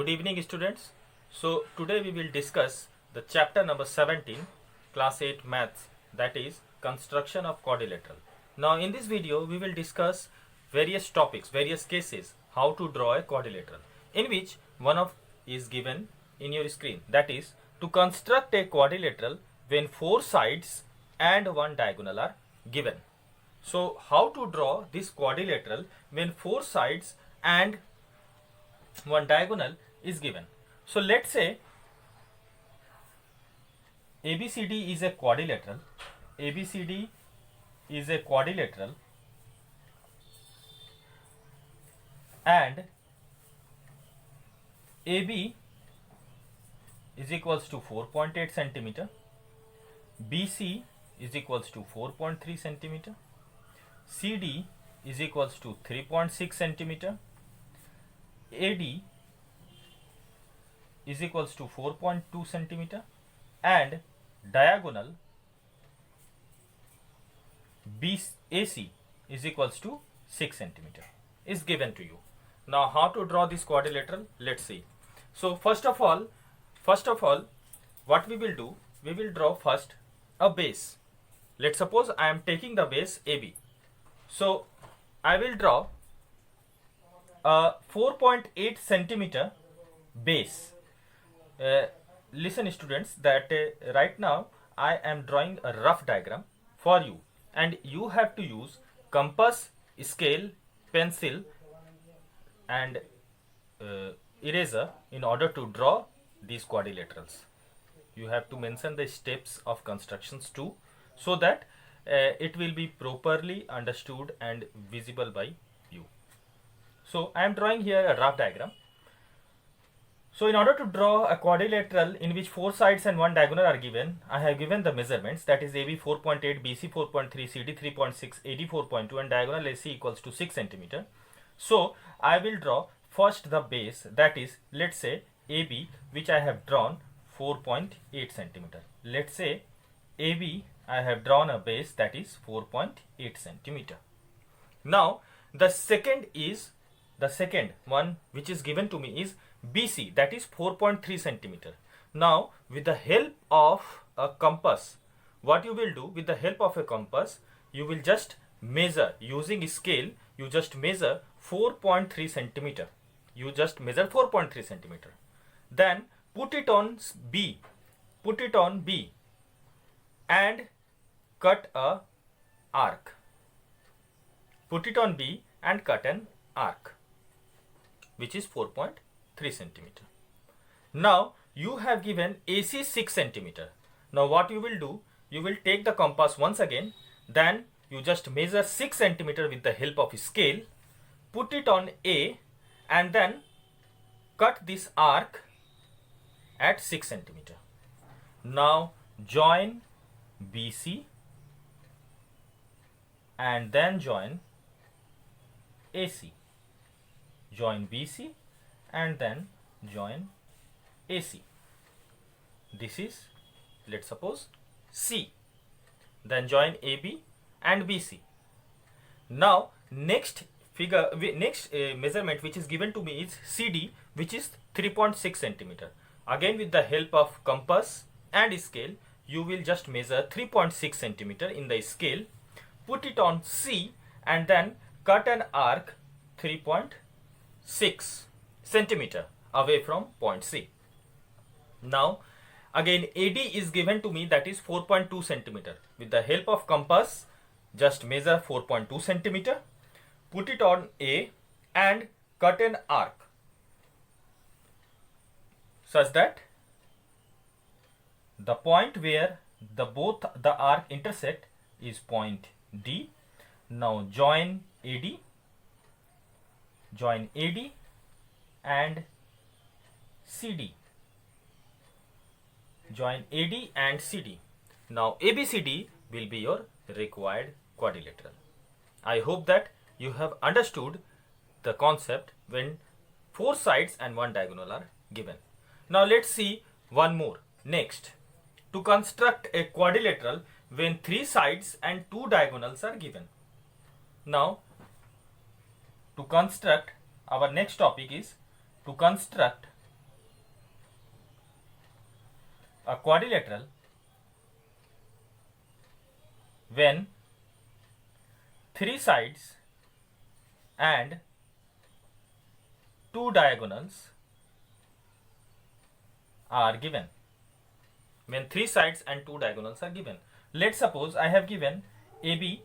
Good evening, students. So today we will discuss the chapter number 17, class 8 maths, that is construction of quadrilateral. Now in this video we will discuss various topics, various cases, how to draw a quadrilateral, in which one of is given in your screen, that is to construct a quadrilateral when four sides and one diagonal are given. So how to draw this quadrilateral when four sides and one diagonal is given. So let's say ABCD is a quadrilateral. ABCD is a quadrilateral and AB is equals to 4.8 centimeter, BC is equals to 4.3 centimeter, CD is equals to 3.6 centimeter, AD is equals to 4.2 centimeter and diagonal AC is equals to 6 centimeter is given to you. Now how to draw this quadrilateral? Let's see. So first of all what we will do, we will draw first a base. Let's suppose I am taking the base AB. So I will draw a 4.8 centimeter base. Listen students, that right now I am drawing a rough diagram for you and you have to use compass, scale, pencil and eraser in order to draw these quadrilaterals. You have to mention the steps of constructions too, so that it will be properly understood and visible by you. So I am drawing here a rough diagram. So in order to draw a quadrilateral in which four sides and one diagonal are given, I have given the measurements, that is AB 4.8, BC 4.3, CD 3.6, AD 4.2 and diagonal AC equals to 6 centimeter. So I will draw first the base, that is let's say AB, which I have drawn 4.8 centimeter. Let's say AB, I have drawn a base that is 4.8 centimeter. Now the second one which is given to me is BC, that is 4.3 centimeter. Now with the help of a compass, what you will do, with the help of a compass, you will just measure using scale, you just measure 4.3 centimeter. You just measure 4.3 centimeter. Then put it on B and cut a arc. Put it on B and cut an arc, which is 4.3 centimeter. Now you have given AC 6 centimeter. Now what you will do, you will take the compass once again, then you just measure 6 centimeter with the help of scale, put it on A and then cut this arc at 6 centimeter. Now join BC and then join AC. Join BC and then join AC. This is, let's suppose, C. Then join AB and BC. Now next measurement which is given to me is CD, which is 3.6 centimeter. Again with the help of compass and scale, you will just measure 3.6 centimeter in the scale, put it on C and then cut an arc 3.6 centimeter away from point C. Now again AD is given to me, that is 4.2 centimeter. With the help of compass, just measure 4.2 centimeter, put it on A and cut an arc such that the point where both the arc intersect is point D. Now join AD and CD. Join AD and CD. Now ABCD will be your required quadrilateral. I hope that you have understood the concept when four sides and one diagonal are given. Now let's see one more. Next, to construct a quadrilateral when three sides and two diagonals are given. Now to construct, our next topic is to construct a quadrilateral when three sides and two diagonals are given. When three sides and two diagonals are given. Let's suppose I have given AB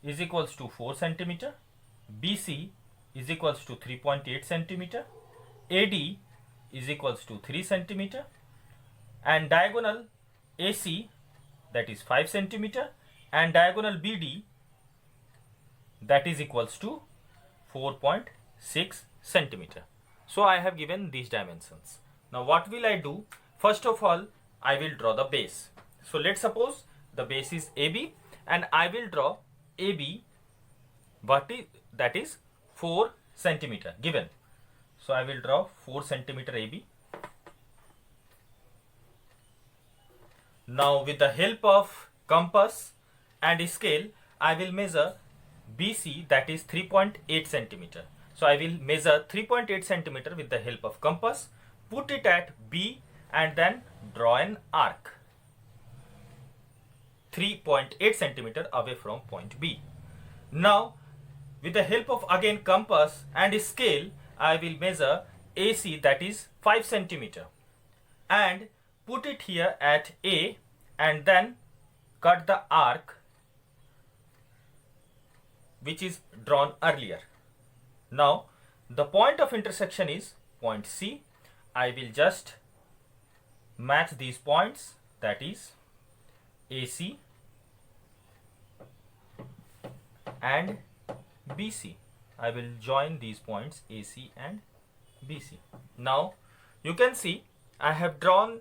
is equals to 4 centimeter, BC is equals to 3.8 centimeter, AD is equals to 3 centimeter, and diagonal AC, that is 5 centimeter, and diagonal BD, that is equals to 4.6 centimeter. So I have given these dimensions. Now what will I do? First of all, I will draw the base. So let's suppose the base is AB, and I will draw AB, that is 4 centimeter given. So I will draw 4 centimeter AB. Now with the help of compass and scale, I will measure BC, that is 3.8 centimeter. So I will measure 3.8 centimeter with the help of compass, put it at B, and then draw an arc 3.8 centimeter away from point B. Now with the help of again compass and scale, I will measure AC, that is 5 centimeter, and put it here at A, and then cut the arc which is drawn earlier. Now the point of intersection is point C. I will just match these points, that is AC and BC. I will join these points AC and BC. Now you can see I have drawn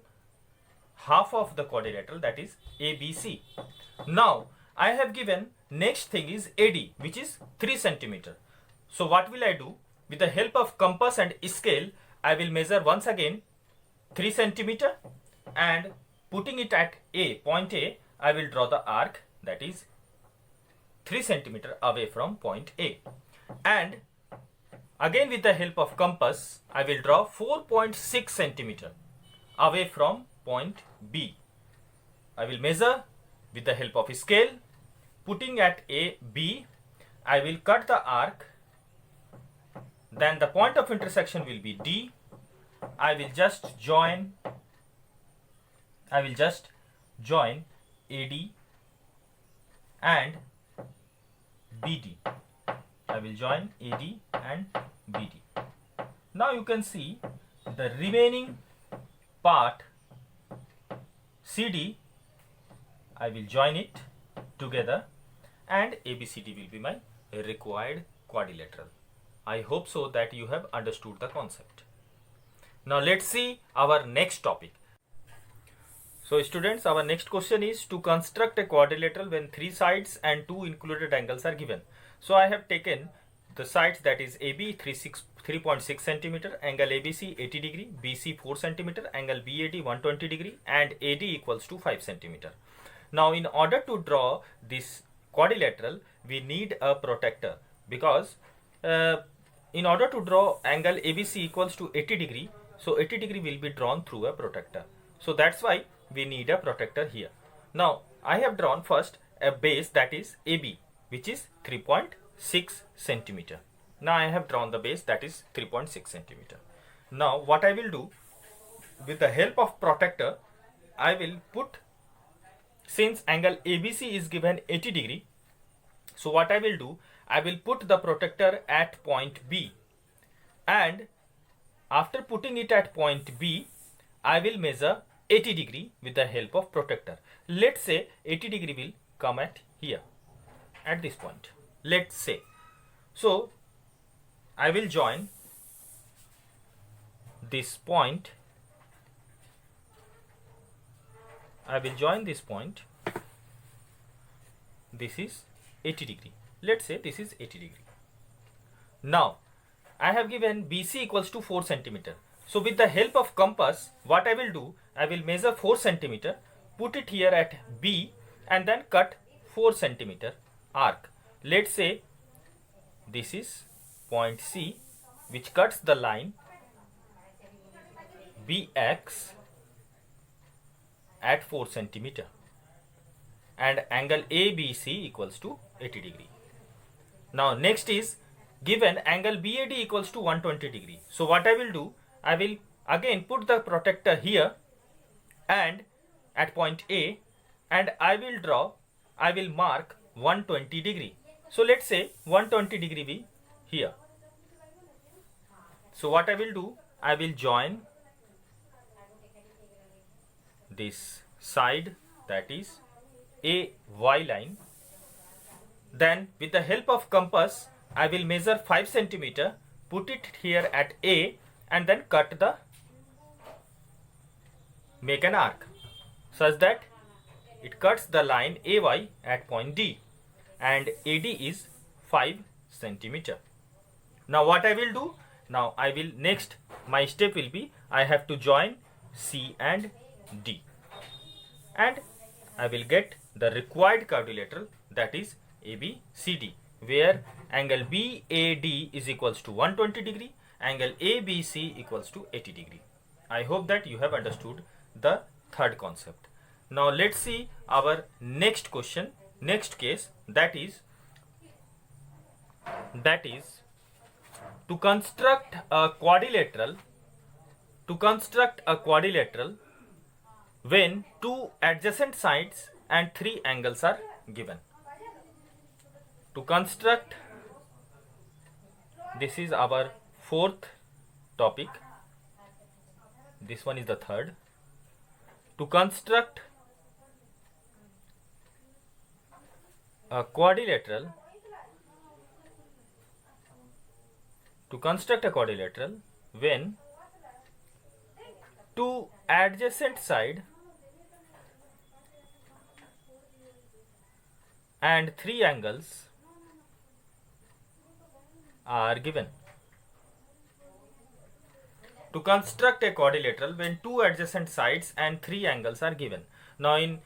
half of the quadrilateral, that is ABC. Now I have given next thing is AD, which is 3 centimeter. So what will I do? With the help of compass and scale, I will measure once again 3 centimeter, and putting it at A, point A, I will draw the arc, that is 3 centimeter away from point A. And again with the help of compass, I will draw 4.6 centimeter away from point B. I will measure with the help of scale, putting at A, B, I will cut the arc, then the point of intersection will be D. I will just join AD and BD. I will join AD and BD. Now you can see the remaining part CD, I will join it together, and ABCD will be my required quadrilateral. I hope so that you have understood the concept. Now let's see our next topic. So students, our next question is to construct a quadrilateral when 3 sides and 2 included angles are given. So I have taken the sides, that is AB 3.6 centimeter, angle ABC 80 degree, BC 4 centimeter, angle BAD 120 degree, and AD equals to 5 centimeter. Now in order to draw this quadrilateral, we need a protractor, because in order to draw angle ABC equals to 80 degree, so 80 degree will be drawn through a protractor. So that's why we need a protractor here. Now I have drawn first a base, that is AB, which is 3.6 centimeter. Now I have drawn the base, that is 3.6 centimeter. Now what I will do, with the help of protractor, I will put, since angle ABC is given 80 degree, so what I will do, I will put the protractor at point B, and after putting it at point B, I will measure 80 degree with the help of protractor. Let's say 80 degree will come at here, at this point, let's say. So I will join this point, this is 80 degree, let's say this is 80 degree. Now I have given BC equals to 4 centimeter. So with the help of compass, what I will do, I will measure 4 centimeter, put it here at B, and then cut 4 centimeter arc. Let's say this is point C, which cuts the line BX at 4 centimeter and angle ABC equals to 80 degree. Now next is given angle BAD equals to 120 degree. So what I will do, I will again put the protector here and at point A, and I will mark 120 degree. So let's say 120 degree be here. So what I will do, I will join this side, that is a Y line. Then with the help of compass, I will measure 5 centimeter, put it here at A, and then make an arc such that it cuts the line AY at point D, and AD is 5 centimeter. Now what I will do, now I will next, my step will be, I have to join C and D, and I will get the required quadrilateral, that is ABCD, where angle BAD is equals to 120 degree, angle ABC equals to 80 degree. I hope that you have understood the third concept. Now let's see our next question, next case, that is to construct a quadrilateral when 2 adjacent sides and 3 angles are given. To construct, this is our fourth topic, this one is the third. To construct a quadrilateral, when 2 adjacent side and 3 angles are given. To construct a quadrilateral when 2 adjacent sides and 3 angles are given. Now in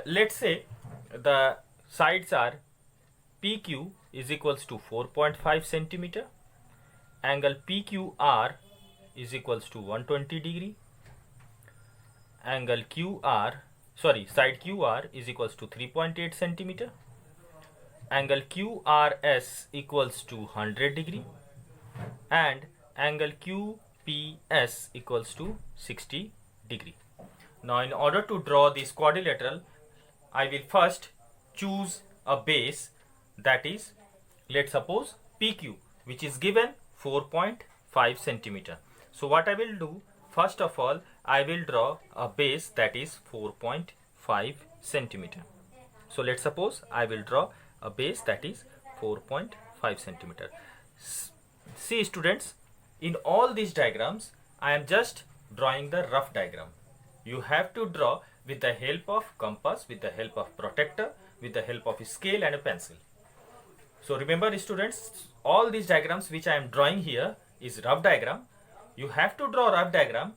let's say the sides are PQ is equals to 4.5 centimeter, angle PQR is equals to 120 degree, angle side QR is equals to 3.8 centimeter, angle QRS equals to 100 degree, and angle QPS equals to 60 degree. Now in order to draw this quadrilateral, I will first choose a base, that is, let's suppose PQ, which is given 4.5 centimeter. So what I will do, first of all, I will draw a base that is 4.5 centimeter. So let's suppose I will draw a base that is 4.5 centimeter. See students, in all these diagrams, I am just drawing the rough diagram. You have to draw with the help of compass, with the help of protector, with the help of a scale and a pencil. So remember students, all these diagrams which I am drawing here is rough diagram. You have to draw rough diagram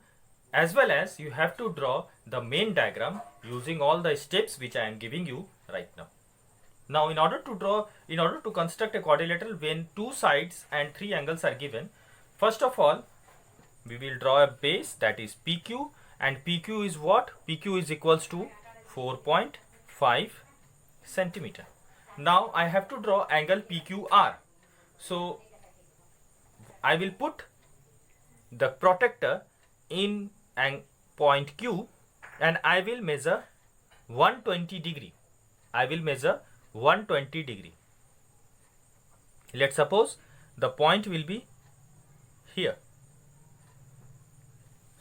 as well as you have to draw the main diagram using all the steps which I am giving you right now. Now in order to construct a quadrilateral when 2 sides and 3 angles are given, first of all we will draw a base that is PQ, and PQ is what? PQ is equals to 4.5 centimeter. Now I have to draw angle PQR. So I will put the protector in point Q and I will measure 120 degree. Let's suppose the point will be here.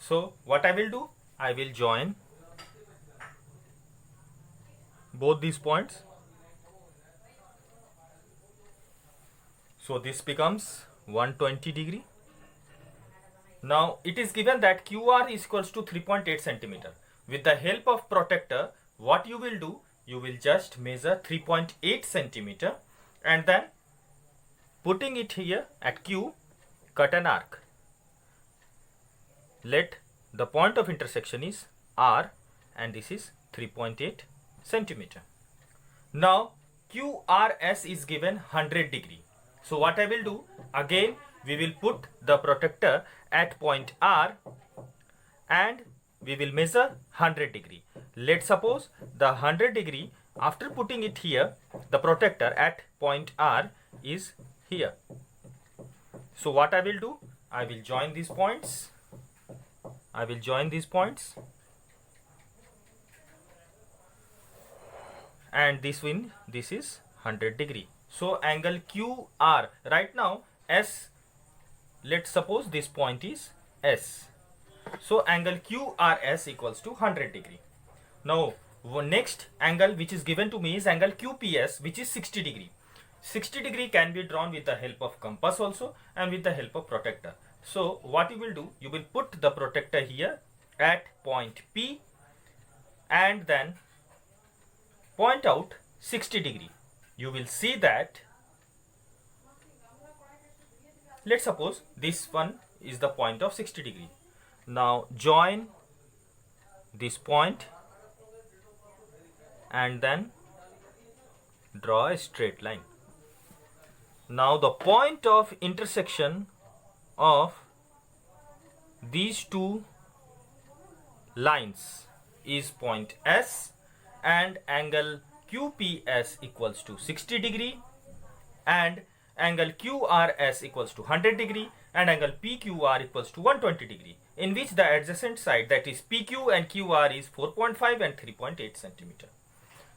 So what I will do, I will join both these points. So this becomes 120 degree. Now it is given that QR is equals to 3.8 centimeter. With the help of protector, what you will do, you will just measure 3.8 centimeter and then putting it here at Q, cut an arc. Let the point of intersection is R and this is 3.8 centimeter. Now QRS is given 100 degree. So what I will do, again we will put the protector at point R and we will measure 100 degree. let's suppose the 100 degree, after putting it here, the protector at point R is here. So what I will do, I will join these points. I will join these points, and this is 100 degree. So angle QR, right now S, let's suppose this point is S. So angle QRS equals to 100 degree. Now next angle which is given to me is angle QPS, which is 60 degree. 60 degree can be drawn with the help of compass also and with the help of protector. So what you will do, you will put the protector here at point P and then point out 60 degree. You will see that, let's suppose this one is the point of 60 degree. Now join this point and then draw a straight line. Now the point of intersection of these two lines is point S, and angle QPS equals to 60 degree and angle QRS equals to 100 degree and angle PQR equals to 120 degree, in which the adjacent side, that is PQ and QR, is 4.5 and 3.8 centimeter.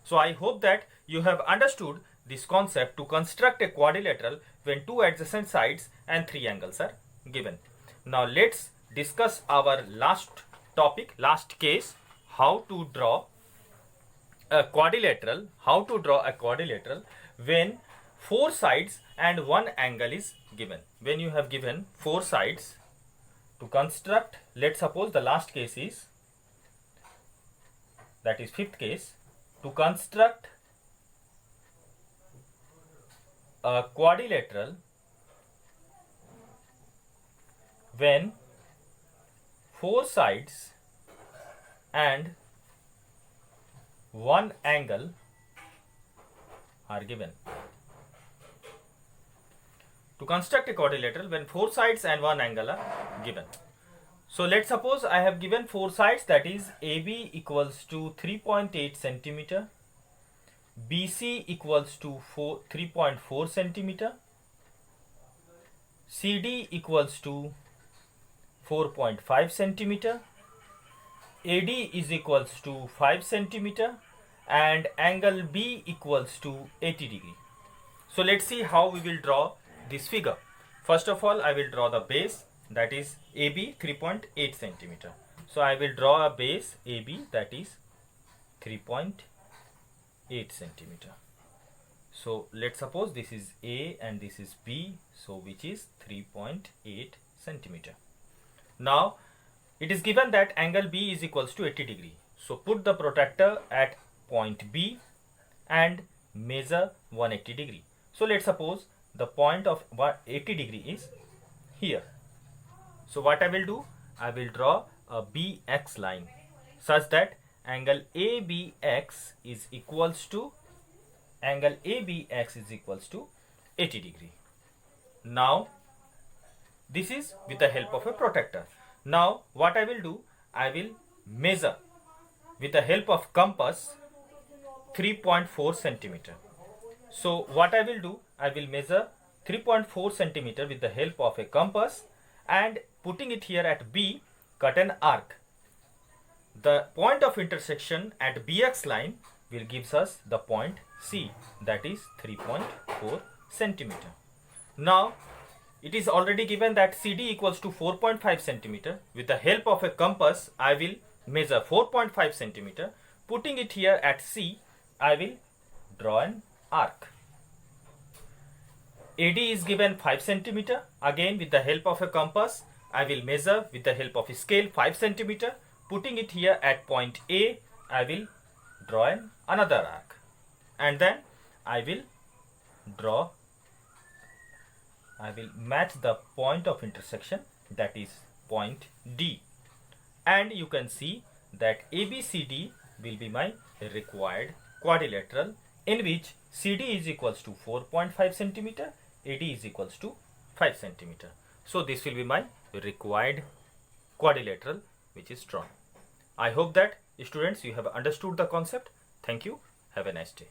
So I hope that you have understood this concept to construct a quadrilateral when two adjacent sides and three angles are given. Now let's discuss our last topic, last case, how to draw a quadrilateral, when four sides and one angle is given. When you have given four sides to construct, let's suppose the last case is, that is fifth case, to construct a quadrilateral when four sides and one angle are given. To construct a quadrilateral when four sides and one angle are given. So let's suppose I have given four sides, that is AB equals to 3.8 centimeter, BC equals to 3.4 centimeter, CD equals to 4.5 centimeter, AD is equals to 5 centimeter, and angle B equals to 80 degree. So let's see how we will draw this figure. First of all, I will draw the base, that is AB 3.8 centimeter. So I will draw a base AB, that is 3.8 centimeter. So let's suppose this is A and this is B, so which is 3.8 centimeter. Now it is given that angle B is equals to 80 degree. So put the protractor at point B and measure 180 degree. So let's suppose the point of 80 degree is here. So what I will do, I will draw a BX line such that angle ABX is equals to 80 degree. Now this is with the help of a protractor. Now what I will do, I will measure with the help of compass 3.4 centimeter. So what I will do, I will measure 3.4 centimeter with the help of a compass, and putting it here at B, cut an arc. The point of intersection at BX line will gives us the point C, that is 3.4 centimeter. Now it is already given that CD equals to 4.5 centimeter. With the help of a compass, I will measure 4.5 centimeter. Putting it here at C, I will draw an arc. AD is given 5 centimeter. Again, with the help of a compass, I will measure with the help of a scale 5 centimeter. Putting it here at point A, I will draw another arc. And then I will match the point of intersection, that is point D. And you can see that ABCD will be my required quadrilateral, in which CD is equals to 4.5 centimeter, AD is equals to 5 centimeter. So this will be my required quadrilateral which is drawn. I hope that students you have understood the concept. Thank you. Have a nice day.